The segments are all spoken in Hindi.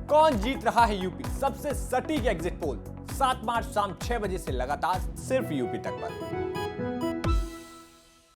कौन जीत रहा है यूपी? सबसे सटीक एग्जिट पोल 7 मार्च शाम 6 बजे से लगातार सिर्फ यूपी तक पर।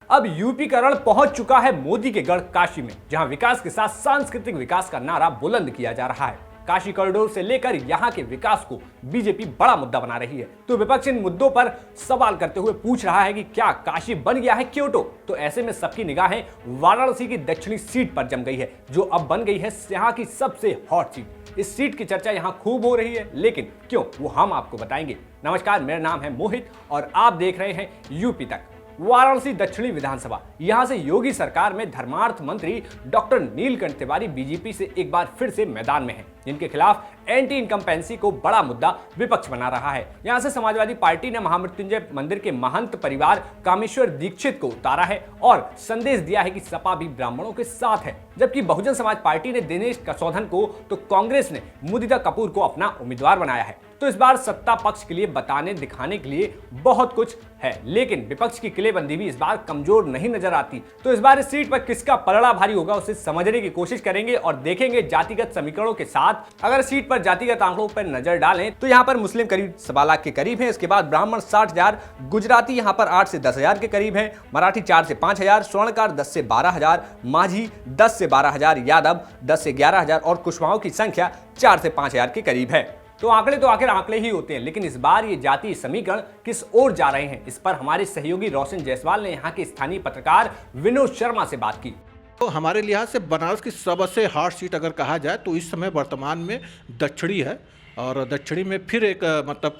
अब यूपी का रण पहुंच चुका है मोदी के गढ़ काशी में, जहां विकास के साथ सांस्कृतिक विकास का नारा बुलंद किया जा रहा है। काशी कॉरिडोर से लेकर यहां के विकास को बीजेपी बड़ा मुद्दा बना रही है, तो विपक्ष इन मुद्दों पर सवाल करते हुए पूछ रहा है कि क्या काशी बन गया है क्योटो? तो ऐसे में सबकी निगाहें वाराणसी की दक्षिणी सीट पर जम गई है, जो अब बन गई है यहां की सबसे हॉट सीट। इस सीट की चर्चा यहां खूब हो रही है, लेकिन क्यों, वो हम आपको बताएंगे। नमस्कार, मेरा नाम है मोहित और आप देख रहे हैं यूपी तक। वाराणसी दक्षिणी विधानसभा, यहां से योगी सरकार में धर्मार्थ मंत्री डॉक्टर नीलकंठ तिवारी बीजेपी से एक बार फिर से मैदान में हैं, जिनके खिलाफ एंटी इनकम्पेंसी को बड़ा मुद्दा विपक्ष बना रहा है। यहां से समाजवादी पार्टी ने महामृत्युंजय मंदिर के महंत परिवार कामेश्वर दीक्षित को उतारा है और संदेश दिया है कि सपा भी ब्राह्मणों के साथ है, जबकि बहुजन समाज पार्टी ने दिनेश कसौधन को, तो कांग्रेस ने मुदिता कपूर को अपना उम्मीदवार बनाया है। तो इस बार सत्ता पक्ष के लिए बताने दिखाने के लिए बहुत कुछ है, लेकिन विपक्ष की किलेबंदी भी इस बार कमजोर नहीं नजर आती। तो इस बार इस सीट पर किसका पलड़ा भारी होगा, उसे समझने की कोशिश करेंगे और देखेंगे जातिगत समीकरणों के साथ। अगर सीट पर जातिगत आंकड़ों पर नजर डालें तो यहाँ पर मुस्लिम करीब 1.25 लाख के करीब हैं, इसके बाद ब्राह्मण 60,000, गुजराती यहाँ पर 8 से 10,000 के करीब हैं, मराठी 4 से 5,000, स्वर्णकार 10 से 12,000, माझी 10 से 12,000, यादव 10 से 11,000 और कुशवाहों की संख्या 4 से 5,000 के करीब है। तो आंकड़े तो आखिर आंकड़े ही होते हैं, लेकिन इस बार ये जातीय समीकरण किस ओर जा रहे हैं, इस पर हमारे सहयोगी रोशन जायसवाल ने यहाँ के स्थानीय पत्रकार विनोद शर्मा से बात की। तो हमारे लिहाज से बनारस की सबसे हॉट सीट अगर कहा जाए तो इस समय वर्तमान में दक्षिणी है, और दक्षिणी में फिर एक मतलब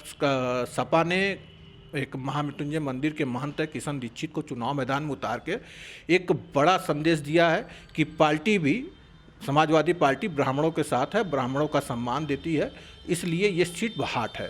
सपा ने एक महामृत्युंजय मंदिर के महंत किशन दीक्षित को चुनाव मैदान में उतार के एक बड़ा संदेश दिया है कि पार्टी भी, समाजवादी पार्टी ब्राह्मणों के साथ है, ब्राह्मणों का सम्मान देती है, इसलिए ये सीट हॉट है।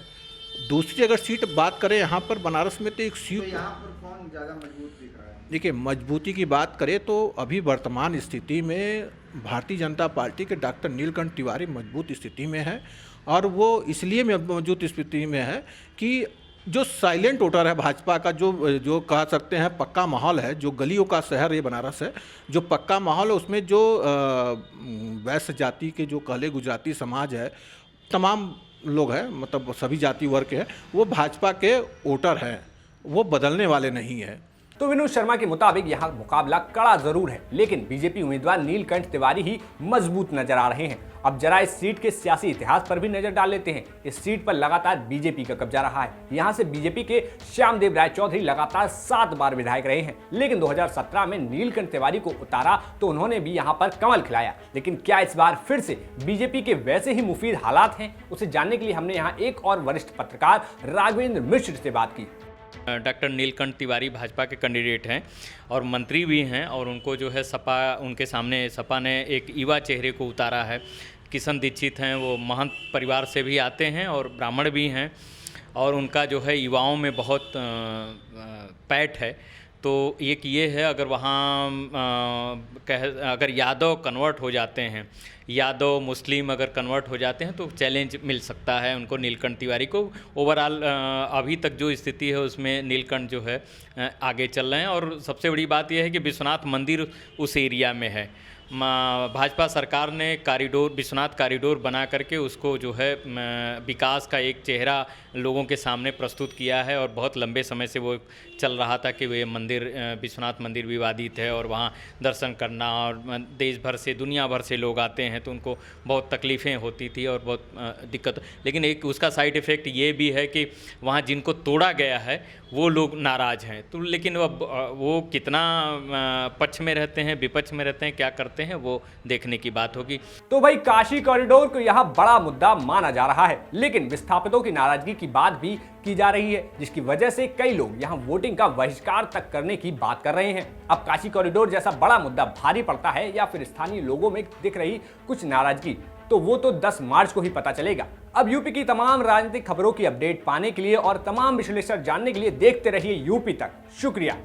दूसरी अगर सीट बात करें यहाँ पर बनारस में, तो एक सीट तो यहाँ पर कौन ज़्यादा मजबूत दिख रहा है? देखिए, मजबूती की बात करें तो अभी वर्तमान स्थिति में भारतीय जनता पार्टी के डॉक्टर नीलकंठ तिवारी मजबूत स्थिति में है, और वो इसलिए मजबूत स्थिति में है कि जो साइलेंट वोटर है भाजपा का, जो कह सकते हैं पक्का माहौल है, जो गलियों का शहर ये बनारस है, जो पक्का माहौल है, उसमें जो वैश्य जाति के जो कहले गुजराती समाज है, तमाम लोग हैं, मतलब सभी जाति वर्ग के हैं, वो भाजपा के वोटर हैं, वो बदलने वाले नहीं हैं। तो विनोद शर्मा के मुताबिक यहाँ मुकाबला कड़ा जरूर है, लेकिन बीजेपी उम्मीदवार नीलकंठ तिवारी ही मजबूत नजर आ रहे हैं। अब जरा इस सीट के सियासी इतिहास पर भी नजर डाल लेते हैं। इस सीट पर लगातार बीजेपी का कब्जा रहा है। यहाँ से बीजेपी के श्यामदेव राय चौधरी लगातार 7 बार विधायक रहे हैं, लेकिन 2017 में नीलकंठ तिवारी को उतारा तो उन्होंने भी यहाँ पर कमल खिलाया। लेकिन क्या इस बार फिर से बीजेपी के वैसे ही मुफीद हालात हैं? उसे जानने के लिए हमने यहाँ एक और वरिष्ठ पत्रकार राघवेंद्र मिश्र से बात की। डॉक्टर नीलकंठ तिवारी भाजपा के कैंडिडेट हैं और मंत्री भी हैं, और उनको जो है सपा, उनके सामने सपा ने एक युवा चेहरे को उतारा है। किशन दीक्षित हैं, वो महंत परिवार से भी आते हैं और ब्राह्मण भी हैं, और उनका जो है युवाओं में बहुत पैठ है। तो एक ये है, अगर वहाँ अगर यादव कन्वर्ट हो जाते हैं, यादव मुस्लिम अगर कन्वर्ट हो जाते हैं तो चैलेंज मिल सकता है उनको, नीलकंठ तिवारी को। ओवरऑल अभी तक जो स्थिति है उसमें नीलकंठ जो है आगे चल रहे हैं, और सबसे बड़ी बात यह है कि विश्वनाथ मंदिर उस एरिया में है। भाजपा सरकार ने विश्वनाथ कॉरिडोर बना करके उसको जो है विकास का एक चेहरा लोगों के सामने प्रस्तुत किया है, और बहुत लंबे समय से वो चल रहा था कि वो मंदिर, विश्वनाथ मंदिर विवादित है, और वहाँ दर्शन करना, और देश भर से, दुनिया भर से लोग आते हैं, तो उनको बहुत तकलीफ़ें होती थी और बहुत दिक्कत। लेकिन एक उसका साइड इफ़ेक्ट ये भी है कि वहाँ जिनको तोड़ा गया है वो लोग नाराज़ हैं। तो लेकिन वो कितना पक्ष में रहते हैं, विपक्ष में रहते हैं, क्या करते हैं, वो देखने की बात होगी। तो भाई काशी कॉरिडोर को यहाँ बड़ा मुद्दा माना जा रहा है, लेकिन विस्थापितों की नाराजगी की बात भी की जा रही है, जिसकी वजह से कई लोग यहाँ वोटिंग का बहिष्कार तक करने की बात कर रहे हैं। अब काशी कॉरिडोर जैसा बड़ा मुद्दा भारी पड़ता है या फिर स्थानीय लोगों में दिख रही कुछ नाराजगी, तो वो तो 10 मार्च को ही पता चलेगा। अब यूपी की तमाम राजनीतिक खबरों की अपडेट पाने के लिए और तमाम विश्लेषण जानने के लिए देखते रहिए यूपी तक। शुक्रिया।